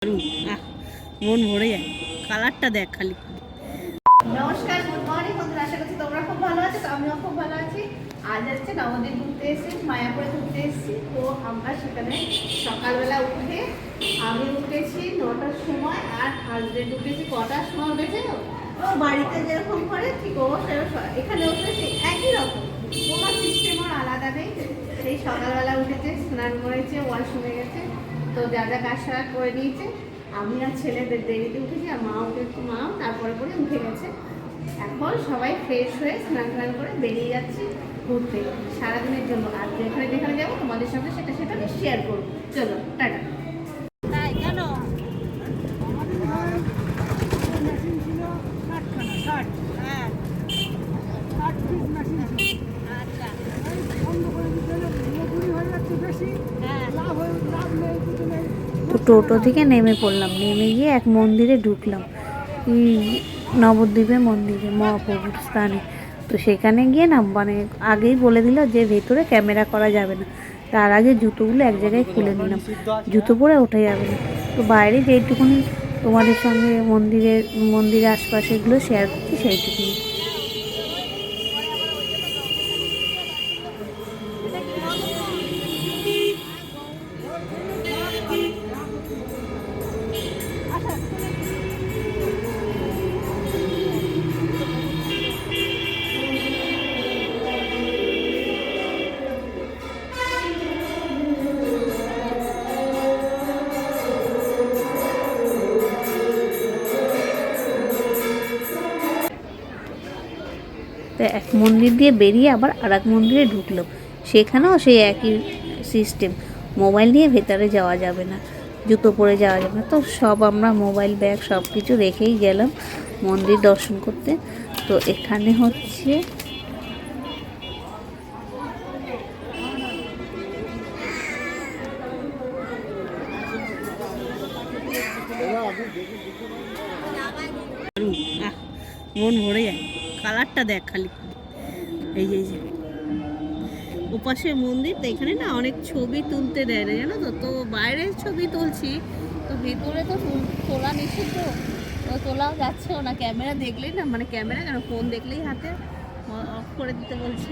মন ভরে যায়, কালারটা দেখ খালি। নমস্কার, গুড মর্নিং বন্ধুরা, আশা করছি তোমরা খুব ভালো আছো। তো আমিও খুব ভালো আছি। আজ হচ্ছে নবদ্বীপ ঘুরতে এসেছি, মায়াপুরে ঘুরতে এসেছি। তো আমরা সেখানে সকালবেলা উঠে আমি উঠেছি 9টার সময়, আর হাজবেন্ড উঠেছি কটার সময় উঠেছে। ও বাড়িতে যেরকম করে ঠিক ও এখানে উঠেছি একই রকম, কোনো সিস্টেম আর আলাদা নেই। সেই সকালবেলা উঠেছে, স্নান করেছে, ওয়াশরুমে গেছে, তো যা যা কাজ সারা করে নিয়েছে। আমি আর ছেলেদের দেরিতে উঠেছি, আর মা উঠেছে, মাও তারপরে করে উঠে গেছে। এখন সবাই ফ্রেশ হয়ে স্নান টান করে বেরিয়ে যাচ্ছি ঘুরতে সারাদিনের জন্য। আর যেখানে যেখানে যাবো তোমাদের সঙ্গে সেটা আমি শেয়ার করবো। চলো টাটা। তাই কেন? হ্যাঁ, আচ্ছা, তো টোটো থেকে নেমে পড়লাম, নেমে গিয়ে এক মন্দিরে ঢুকলাম, নবদ্বীপে মন্দিরে মহাপ্রভুর স্থানে। তো সেখানে গিয়ে না মানে আগেই বলে দিল যে ভেতরে ক্যামেরা করা যাবে না। তার আগে জুতোগুলো এক জায়গায় খুলে নিলাম, জুতো পরে ওঠা যাবে না। তো বাইরে যেইটুকুনি তোমাদের সঙ্গে মন্দিরের আশপাশেগুলো শেয়ার করছি সেইটুকুনি। তো এক মন্দির দিয়ে বেরিয়ে আবার আর এক মন্দিরে ঢুকলো, সেখানেও সেই একই সিস্টেম, মোবাইল নিয়ে ভেতরে যাওয়া যাবে না, জুতো পরে যাওয়া যাবে না। তো সব আমরা মোবাইল ব্যাগ সব কিছু রেখেই গেলাম মন্দির দর্শন করতে। তো এখানে হচ্ছে মন ভরে যায়, কালারটা দেখ খালি। এই যে ওপাশে মন্দির, তো এখানে না অনেক ছবি তুলতে দেয় না, জানো তো। তো বাইরে ছবি তুলছি, তো ভিতরে তো তোলা নিষিদ্ধ, তো তোলাও যাচ্ছেও না। ক্যামেরা দেখলেই না, মানে ক্যামেরা কেন, ফোন দেখলেই হাতে অফ করে দিতে বলছে।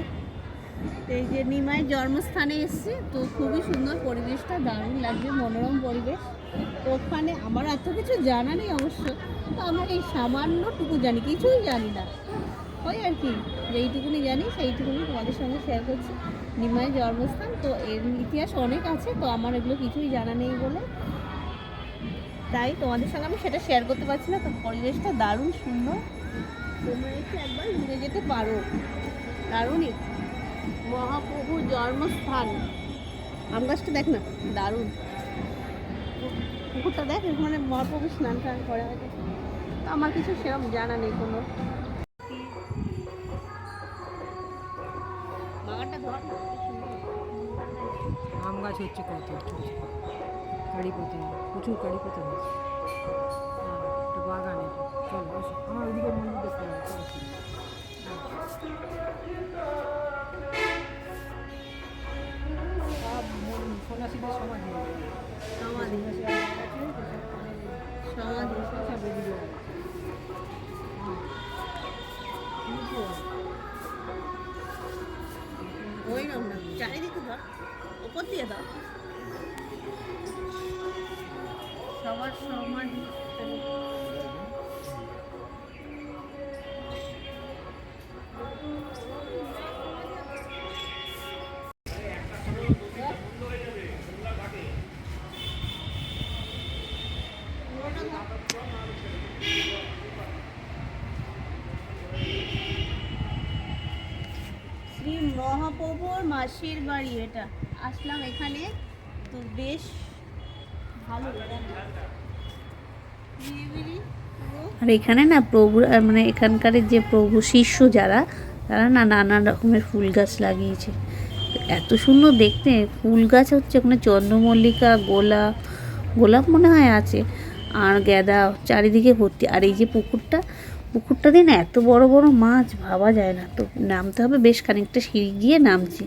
এই যে নিমাই জন্মস্থানে এসেছি, তো খুবই সুন্দর পরিবেশটা, দারুণ লাগছে, মনোরম পরিবেশ। তো ওখানে আমার এত কিছু জানা নেই অবশ্য, তো আমার এই সামান্যটুকু জানি, কিছুই জানি না, হয় আর কি, যেইটুকুনি জানি সেইটুকুনি তোমাদের সঙ্গে শেয়ার করছি। নিমাই জন্মস্থান, তো এর ইতিহাস অনেক আছে, তো আমার এগুলো কিছুই জানা নেই বলে তাই তোমাদের সঙ্গে আমি সেটা শেয়ার করতে পারছি না। তো পরিবেশটা দারুণ সুন্দর, তোমরা একটু একবার ঘুরে যেতে পারো, দারুণই। মহাপ্রভুর জন্মস্থান, আম গাছটা দেখ না, দারুণ। পুকুরটা দেখ, মানে মহাপ্রভু স্নান টান করা হয়েছে। তো আমার কিছু সেরকম জানা নেই কোনো। বাগানটা ধর না, আম গাছ হচ্ছে কত, কারি পাতা, প্রচুর কারি পাতা হয়েছে। হ্যাঁ, একটা বাগান এটা। চলো আসো, আমার ওইদিকে মন্দির দেখতে হবে। চলো সব সন্ন্যাসীদের সমাধি, সমাধি, সমাধি সব এদিকে। ওই রকম না, চারিদিকে ধর, ওপর দিয়ে দাও, সবার সমাধি। শ্রী মহাপ্রভুর মাসির বাড়ি এটা, আসলাম এখানে, তো বেশ ভালো আর এখানে না প্রভু মানে এখানকার যে প্রভু শিষ্য যারা, তারা না নানান রকমের ফুল গাছ লাগিয়েছে, এত সুন্দর দেখতে। ফুল গাছ হচ্ছে ওখানে চন্দ্রমল্লিকা, গোলাপ মনে হয় আছে, আর গাঁদা চারিদিকে ভর্তি। আর এই যে পুকুরটা দিয়ে না এত বড় বড় মাছ, ভাবা যায় না। তো নামতে হবে, বেশ খানিকটা সিঁড়ি গিয়ে নামছি,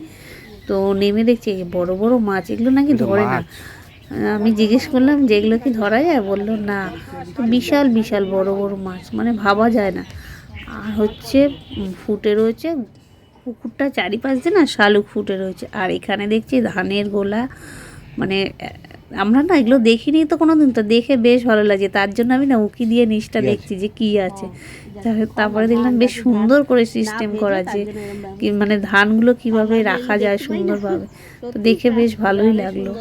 তো নেমে দেখছি এই বড় বড় মাছ, এগুলো নাকি ধরে না, আমি জিজ্ঞেস করলাম যে এগুলো কি ধরা যায়, বললো না। তো বিশাল বিশাল বড় বড় মাছ, মানে ভাবা যায় না। আর হচ্ছে ফুটে রয়েছে পুকুরটা চারিপাশ দিয়ে না, শালুক ফুটে রয়েছে। আর এখানে দেখছি ধানের গোলা, মানে আমরা না এগুলো দেখিনি তো কোনো দিন, তো দেখে বেশ ভালো লাগছে। তার জন্য আমি না উকি দিয়ে নিচটা দেখছি যে কি আছে। তারপরে দেখলাম বেশ সুন্দর করে সিস্টেম করা, যে কি মানে ধানগুলো কিভাবে রাখা যায় সুন্দরভাবে, তো দেখে বেশ ভালোই লাগলো।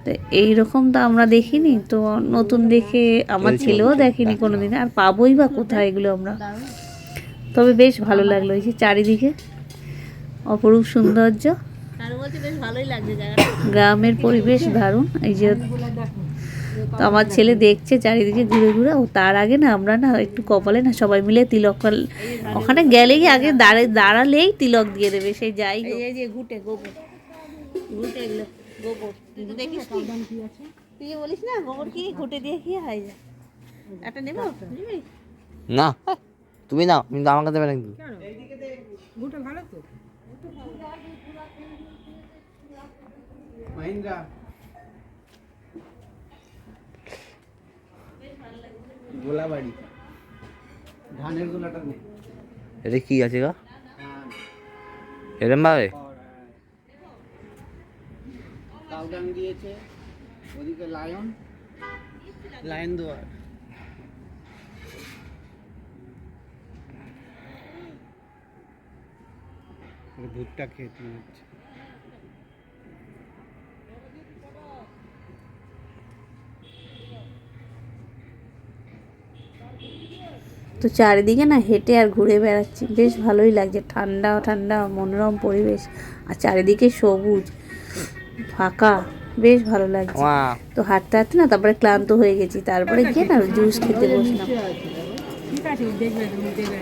তো এইরকম তো আমরা দেখিনি, তো নতুন দেখে আমার ছেলেও দেখেনি কোনোদিন, আর পাবোই বা কোথায় এগুলো আমরা। তবে বেশ ভালো লাগলো, এই যে চারিদিকে অপরূপ সৌন্দর্য, বেশ ভালোই লাগছে জায়গাটা। গ্রামের পরিবেশ দারুণ। এই যে তো আমার ছেলে দেখছে চারিদিকে ঘুরে ঘুরে। ও তার আগে না আমরা না একটু কপালে না সবাই মিলে তিলক, ওখানে গেলেই আগে দাঁড়ালেই তিলক দিয়ে দেবে, সেই যাই হোক। এই যে ঘুটে গোবর, ঘুটে এগুলো গোবর, তুই তো দেখিস কি আছে, তুই যে বলিস না গোবর কি ঘুটে দিয়ে কি হয় যায়। একটা নেবো, নিবি? না তুমি নাও, কিন্তু আমাকে দেবে নাকি? গুটা ভালো তো। মাহিন্দ্রা গোলাবাড়ি ধানের গোলাটা নেই। এটা কি আছে গা এরম ভাবে? কাউডাং দিয়েছে, ওদিকে লায়ন দুয়ার। ভুট্টা খেত মনে হচ্ছে। তো চারিদিকে না হেঁটে আর ঘুরে বেড়াচ্ছি, বেশ ভালোই লাগছে, ঠান্ডা ঠান্ডা মনোরম পরিবেশ, আর চারিদিকে সবুজ ফাঁকা, বেশ ভালো লাগছে। তো হাঁটতে হাঁটতে না তারপরে ক্লান্ত হয়ে গেছি, তারপরে গিয়ে না জুস খেতে বসলাম। ঠিক আছে, দেখবে তুমি দেখবে।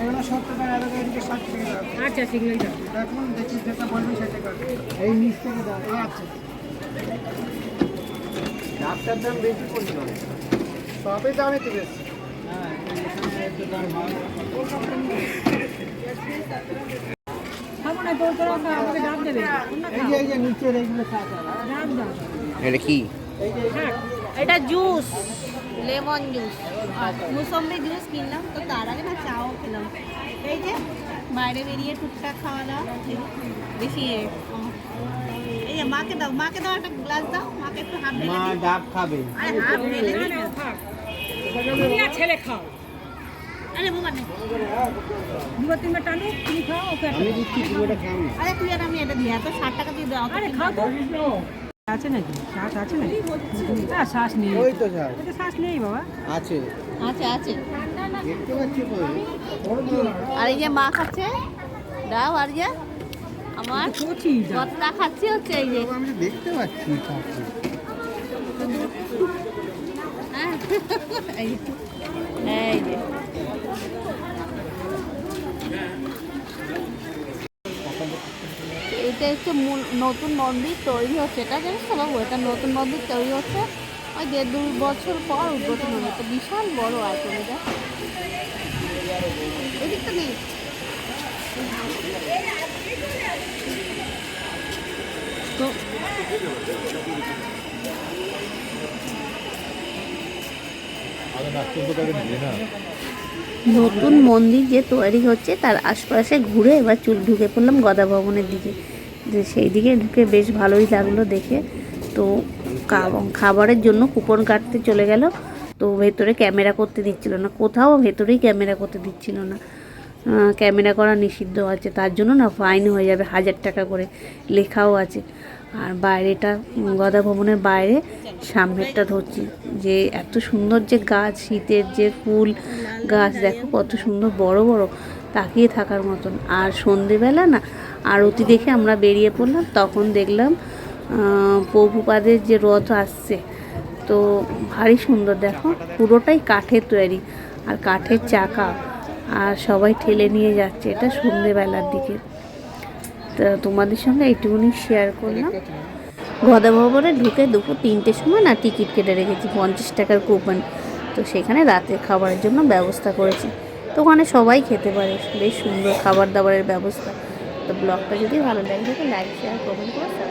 এগুলো 70 টাকা, আর এদিকে 60 টাকা। আচ্ছা সেগুলোই দাও। এখন দেখি যেটা বলবি সেটা করবে। এই নিচ থেকে দাও। আচ্ছা, ডাবটার দাম বেশি পড়ছে, সবই দামে তো বেশি। হ্যাঁ, এখানে একটু দাম ভালো। খাবো না তো, তোরা আমাকে ডাব দেবে। এই যে নিচের এইগুলো কাঁচা। ডাব দাও। এটা কি? হ্যাঁ, এটা জুস, লেমন জুস আর মুসম্বি জুস কিনলাম। তো তার আগে না চাও খেলাম। এই যে বাইরে বেরিয়ে টুকটাক খাওয়া দাওয়া বেশি। এই যে মাকে দাও একটা গ্লাস দাও, মাকে একটু হাফ ঢেলে মা দিই। ডাব খাবে। আরে হাফ ঢেলে দিই না। থাক। তুমি আর ছেলে খাও। আরে বাবা নে, দুটো তিনটা টানো, তুমি খাও, ওকে একটা আমি দাও। দিচ্ছি, পুরোটা খাও না। আরে তুই আর আমি এটা দিই, এত 60 টাকা দিয়ে দাও। আরে খাও তো। আছে নাকি? শ্বাস আছে নাকি? না, শ্বাস নেই। ওই তো স্যার ওটা শ্বাস নেই বাবা। আছে, আছে। দেখতে পাচ্ছি কই। আর এই যে মা খাচ্ছে দাও, আর যে আমার কচি যা। কতটা খাচ্ছি হচ্ছে এই যে। আমি তো দেখতে পাচ্ছি খাচ্ছি। হ্যাঁ, এই যে এটা হচ্ছে নতুন মন্দির তৈরি হচ্ছে, এটা জানিস তো বাবু? এটা নতুন মন্দির তৈরি হচ্ছে, ওই 1-2 বছর পর উদ্বোধন হবে। তো বিশাল বড় আয়তন এটা। এদিকটা নেই। তো নতুন মন্দির যে তৈরি হচ্ছে তার আশপাশে ঘুরে এবার ঢুকে পড়লাম গদা ভবনের দিকে। যে সেই দিকে ঢুকে বেশ ভালোই লাগলো দেখে। তো খাবারের জন্য কুপন কাটতে চলে গেল, তো ভেতরে ক্যামেরা করতে দিচ্ছিল না, কোথাও ভেতরেই ক্যামেরা করতে দিচ্ছিল না। ক্যামেরা করা নিষিদ্ধ আছে, তার জন্য না ফাইন হয়ে যাবে 1000 টাকা করে লেখাও আছে। আর বাইরেটা গদা ভবনের বাইরে সামনেরটা ধরছি, যে এত সুন্দর যে গাছ, শীতের যে ফুল গাছ, দেখো কত সুন্দর বড় বড়, তাকিয়ে থাকার মতন। আর সন্ধেবেলা না আরতি দেখে আমরা বেরিয়ে পড়লাম, তখন দেখলাম প্রভুপাদের যে রথ আসছে, তো ভারী সুন্দর, দেখো পুরোটাই কাঠের তৈরি আর কাঠের চাকা, আর সবাই ঠেলে নিয়ে যাচ্ছে। এটা সন্ধেবেলার দিকে। তো তোমাদের সঙ্গে এইটুকুনি শেয়ার করলাম। গদা ভবনে ঢুকে দুপুর 3টের সময় না টিকিট কেটে রেখেছি, 50 টাকার কুপন। তো সেখানে রাতের খাবারের জন্য ব্যবস্থা করেছি, তো ওখানে সবাই খেতে পারে, বেশ সুন্দর খাবার দাবারের ব্যবস্থা। তো ব্লগটা যদি ভালো লাগে লাইক শেয়ার কমেন্ট করে